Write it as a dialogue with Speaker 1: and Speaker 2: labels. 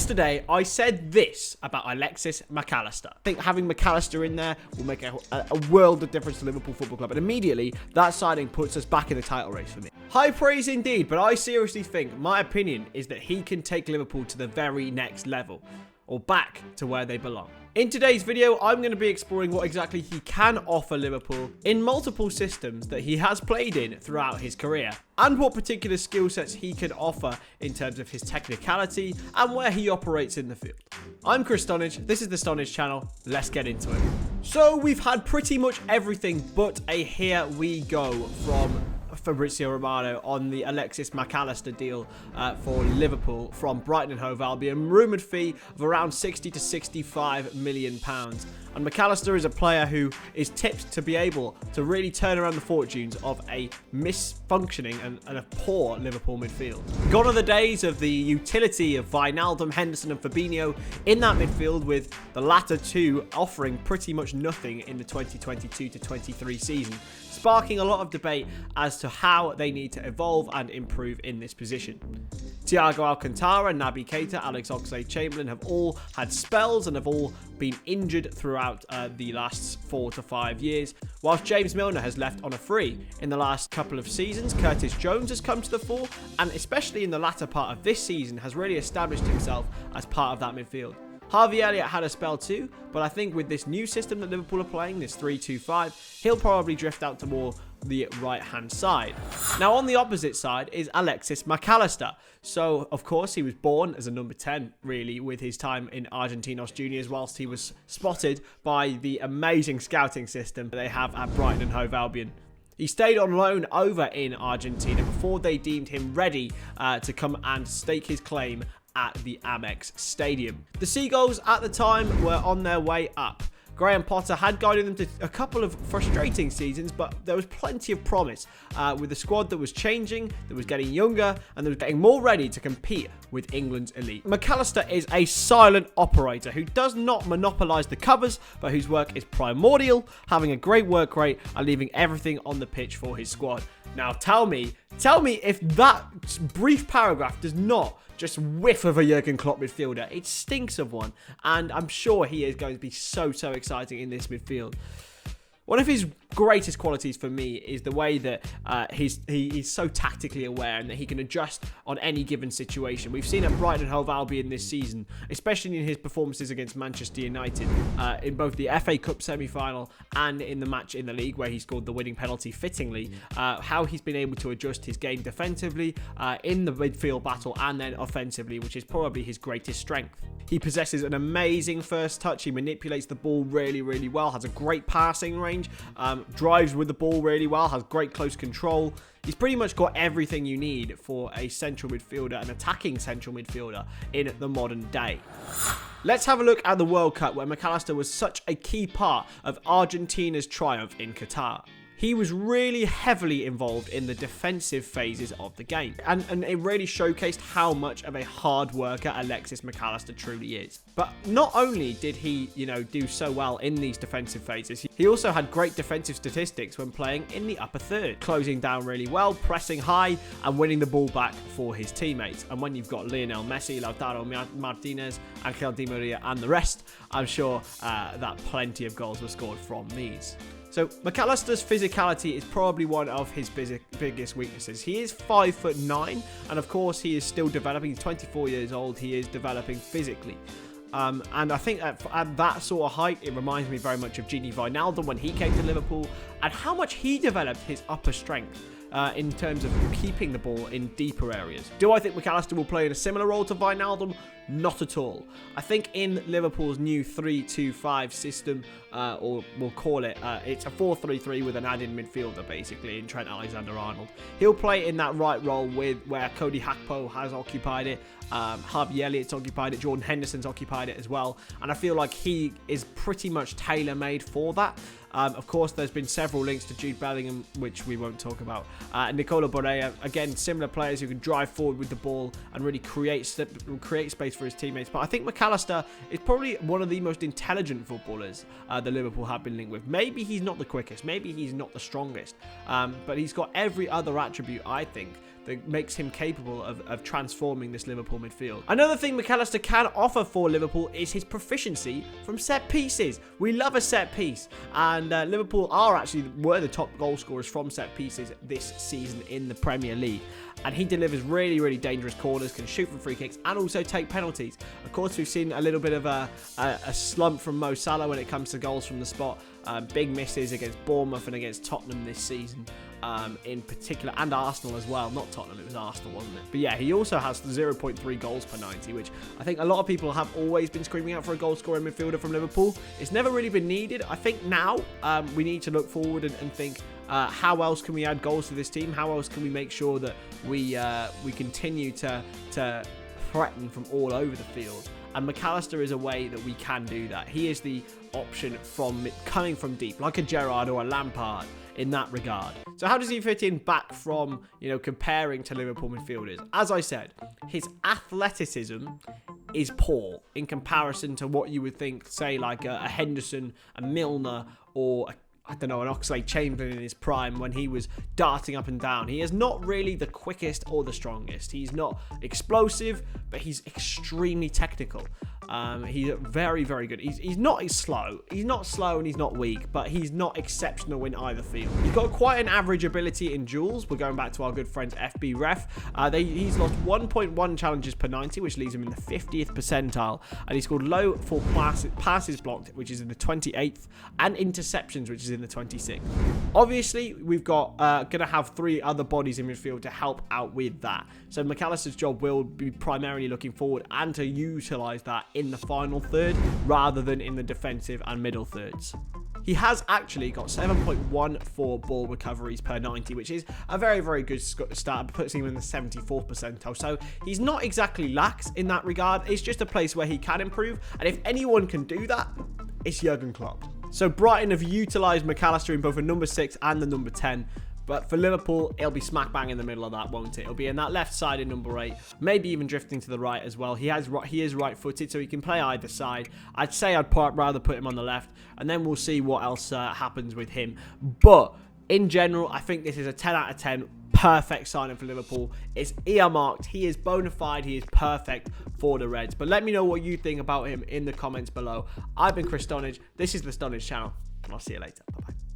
Speaker 1: Yesterday, I said this about Alexis Mac Allister. I think having Mac Allister in there will make a world of difference to Liverpool Football Club. And immediately, that signing puts us back in the title race for me. High praise indeed, but I seriously think, my opinion is that he can take Liverpool to the very next level. Or back to where they belong. In today's video, I'm going to be exploring what exactly he can offer Liverpool in multiple systems that he has played in throughout his career, and what particular skill sets he can offer in terms of his technicality and where he operates in the field. I'm Chris Stonage, this is the Stonage channel, let's get into it. So we've had pretty much everything but a here we go from Fabrizio Romano on the Alexis Mac Allister deal for Liverpool from Brighton and Hove Albion. Rumoured fee of around 60 to 65 million pounds. And Mac Allister is a player who is tipped to be able to really turn around the fortunes of a misfunctioning and a poor Liverpool midfield. Gone are the days of the utility of Wijnaldum, Henderson and Fabinho in that midfield, with the latter two offering pretty much nothing in the 2022-23 season, sparking a lot of debate as to how they need to evolve and improve in this position. Thiago Alcantara, Naby Keita, Alex Oxlade-Chamberlain have all had spells and have all been injured throughout the last 4 to 5 years, whilst James Milner has left on a free. In the last couple of seasons, Curtis Jones has come to the fore, and especially in the latter part of this season has really established himself as part of that midfield. Harvey Elliott had a spell too, but I think with this new system that Liverpool are playing, this 3-2-5, he'll probably drift out to more the right-hand side. Now, on the opposite side is Alexis Mac Allister. So, of course, he was born as a number 10, really, with his time in Argentinos Juniors, whilst he was spotted by the amazing scouting system they have at Brighton and Hove Albion. He stayed on loan over in Argentina before they deemed him ready to come and stake his claim at the Amex Stadium. The Seagulls at the time were on their way up. Graham Potter had guided them to a couple of frustrating seasons, but there was plenty of promise with a squad that was changing, that was getting younger, and that was getting more ready to compete with England's elite. Mac Allister is a silent operator who does not monopolise the covers, but whose work is primordial, having a great work rate and leaving everything on the pitch for his squad. Now tell me if that brief paragraph does not just whiff of a Jurgen Klopp midfielder. It stinks of one, and I'm sure he is going to be so exciting in this midfield. One of his greatest qualities for me is the way that he's so tactically aware and that he can adjust on any given situation. We've seen at Brighton and Hove Albion this season, especially in his performances against Manchester United, in both the FA Cup semi-final and in the match in the league where he scored the winning penalty fittingly, how he's been able to adjust his game defensively, in the midfield battle, and then offensively, which is probably his greatest strength. He possesses an amazing first touch. He manipulates the ball really well, has a great passing range, drives with the ball really well, has great close control. He's pretty much got everything you need for a central midfielder, an attacking central midfielder in the modern day. Let's have a look at the World Cup, where Mac Allister was such a key part of Argentina's triumph in Qatar. He was really heavily involved in the defensive phases of the game. And it really showcased how much of a hard worker Alexis Mac Allister truly is. But not only did he, do so well in these defensive phases, he also had great defensive statistics when playing in the upper third, closing down really well, pressing high, and winning the ball back for his teammates. And when you've got Lionel Messi, Lautaro Martinez, Angel Di Maria, and the rest, I'm sure that plenty of goals were scored from these. So Mac Allister's physicality is probably one of his biggest weaknesses. He is 5'9", and of course he is still developing. He's 24 years old. He is developing physically. And I think at that sort of height, it reminds me very much of Gini Wijnaldum when he came to Liverpool, and how much he developed his upper strength in terms of keeping the ball in deeper areas. Do I think Mac Allister will play in a similar role to Wijnaldum? Not at all. I think in Liverpool's new 3-2-5 system, or we'll call it, it's a 4-3-3 with an added midfielder, basically, in Trent Alexander-Arnold. He'll play in that right role where Cody Gakpo has occupied it, Harvey Elliott's occupied it, Jordan Henderson's occupied it as well, and I feel like he is pretty much tailor-made for that. Of course, there's been several links to Jude Bellingham, which we won't talk about. Nicola Borrea, again, similar players who can drive forward with the ball and really create space for his teammates. But I think Mac Allister is probably one of the most intelligent footballers that Liverpool have been linked with. Maybe he's not the quickest, maybe he's not the strongest, but he's got every other attribute, I think, that makes him capable of transforming this Liverpool midfield. Another thing Mac Allister can offer for Liverpool is his proficiency from set pieces. We love a set piece, and Liverpool were the top goal scorers from set pieces this season in the Premier League. And he delivers really, really dangerous corners, can shoot from free kicks, and also take penalties. Of course, we've seen a little bit of a slump from Mo Salah when it comes to goals from the spot. Big misses against Bournemouth and against Tottenham this season in particular, and Arsenal as well. Not Tottenham, it was Arsenal, wasn't it? But yeah, he also has 0.3 goals per 90, which I think a lot of people have always been screaming out for a goal-scoring midfielder from Liverpool. It's never really been needed. I think now we need to look forward and think, how else can we add goals to this team? How else can we make sure that we continue to threaten from all over the field? And Mac Allister is a way that we can do that. He is the option from coming from deep, like a Gerrard or a Lampard in that regard. So how does he fit in back from, comparing to Liverpool midfielders? As I said, his athleticism is poor in comparison to what you would think, say, like a Henderson, a Milner, or an Oxlade-Chamberlain in his prime when he was darting up and down. He is not really the quickest or the strongest. He's not explosive, but he's extremely technical. He's very, very good. He's not slow. He's not slow and he's not weak, but he's not exceptional in either field. He's got quite an average ability in duels. We're going back to our good friend FB Ref. He's lost 1.1 challenges per 90, which leaves him in the 50th percentile. And he scored low for passes blocked, which is in the 28th, and interceptions, which is in the 26th. Obviously, we've got going to have 3 other bodies in midfield to help out with that. So Mac Allister's job will be primarily looking forward and to utilise that in the final third rather than in the defensive and middle thirds. He has actually got 7.14 ball recoveries per 90, which is a very, very good start. It puts him in the 74th percentile. So he's not exactly lax in that regard. It's just a place where he can improve. And if anyone can do that, it's Jurgen Klopp. So Brighton have utilised Mac Allister in both the number 6 and the number 10. But for Liverpool, it'll be smack bang in the middle of that, won't it? It'll be in that left side in number 8, maybe even drifting to the right as well. He is right-footed, so he can play either side. I'd say I'd rather put him on the left, and then we'll see what else happens with him. But in general, I think this is a 10 out of 10. Perfect signing for Liverpool. It's earmarked. He is bona fide. He is perfect for the Reds. But let me know what you think about him in the comments below. I've been Chris Stonage. This is the Stonage channel, and I'll see you later. Bye-bye.